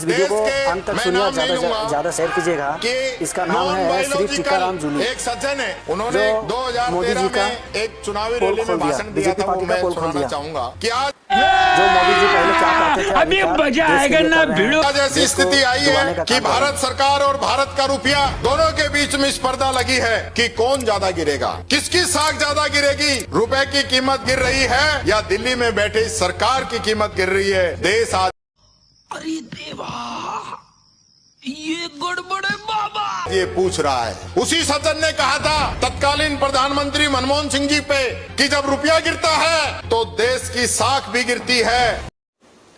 Video को अंत तक सुनिए, ज्यादा शेयर कीजिएगा। इसका नाम है श्री टीकाराम जूली। एक सज्जन है, उन्होंने 2013 में एक चुनावी रैली में भाषण दिया था, वो मैं सुनाना चाहूंगा कि आज जो मोदी जी पहले क्या कहते थे, अभी मजा आएगा ना भिड़ो। आज ऐसी स्थिति आई है कि भारत सरकार और भारत का रुपया दोनों के बीच में स्पर्धा लगी है कि कौन ज्यादा गिरेगा, किसकी साख ज्यादा गिरेगी। रुपए की कीमत गिर रही है या दिल्ली में बैठे सरकार की कीमत गिर रही है। देश आज अरे देवा, ये गड़बड़ है बाबा, ये पूछ रहा है। उसी सज्जन ने कहा था तत्कालीन प्रधानमंत्री मनमोहन सिंह जी पे कि जब रुपया गिरता है तो देश की साख भी गिरती है।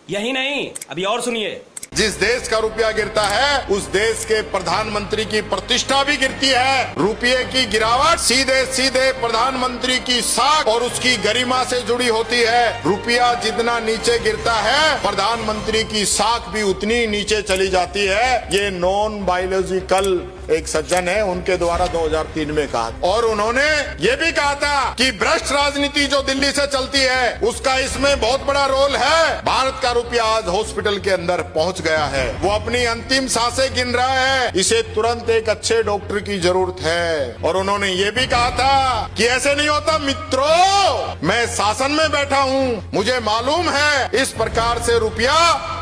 यही नहीं, अभी और सुनिए। जिस देश का रुपया गिरता है उस देश के प्रधानमंत्री की प्रतिष्ठा भी गिरती है। रुपये की गिरावट सीधे सीधे प्रधानमंत्री की साख और उसकी गरिमा से जुड़ी होती है। रुपया जितना नीचे गिरता है प्रधानमंत्री की साख भी उतनी नीचे चली जाती है। ये नॉन बायोलॉजिकल एक सज्जन है, उनके द्वारा 2003 में कहा, और उन्होंने ये भी कहा था कि भ्रष्ट राजनीति जो दिल्ली से चलती है उसका इसमें बहुत बड़ा रोल है। भारत का रुपया आज हॉस्पिटल के अंदर पहुंच गया है, वो अपनी अंतिम सांसें गिन रहा है, इसे तुरंत एक अच्छे डॉक्टर की जरूरत है। और उन्होंने ये भी कहा था कि ऐसे नहीं होता मित्रों, मैं शासन में बैठा हूँ, मुझे मालूम है इस प्रकार से रुपया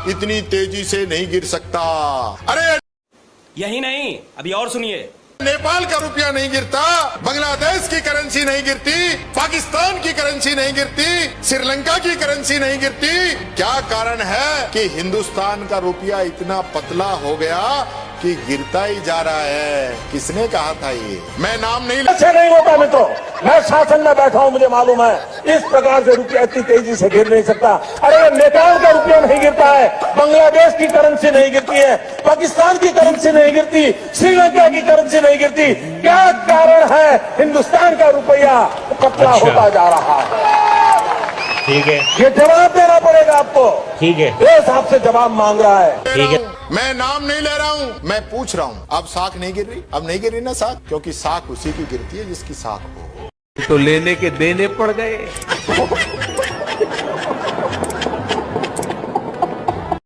इतनी तेजी से नहीं गिर सकता। अरे यही नहीं, अभी और सुनिए। नेपाल का रुपया नहीं गिरता, बांग्लादेश की करेंसी नहीं गिरती, पाकिस्तान की करेंसी नहीं गिरती, श्रीलंका की करेंसी नहीं गिरती। क्या कारण है कि हिंदुस्तान का रुपया इतना पतला हो गया कि गिरता ही जा रहा है। किसने कहा था ये? मैं नाम नहीं ऐसे नहीं होता मित्रों, मैं शासन में बैठा हूं, मुझे मालूम है इस प्रकार से रुपया इतनी तेजी से गिर नहीं सकता। अरे नेपाल का रुपया नहीं गिरता है, बांग्लादेश की करेंसी नहीं गिरती है, पाकिस्तान की करेंसी नहीं गिरती, श्रीलंका की करेंसी नहीं गिरती। क्या कारण है हिंदुस्तान का रुपया पतला होता जा रहा है? ठीक है, ये जवाब देना पड़ेगा आपको। ठीक है, देश आपसे जवाब मांग रहा है। ठीक है, मैं नाम नहीं ले रहा हूँ, मैं पूछ रहा हूँ। अब साख नहीं गिर रही, अब नहीं गिर रही ना साख, क्योंकि साख उसी की गिरती है जिसकी साख हो। तो लेने के देने पड़ गए।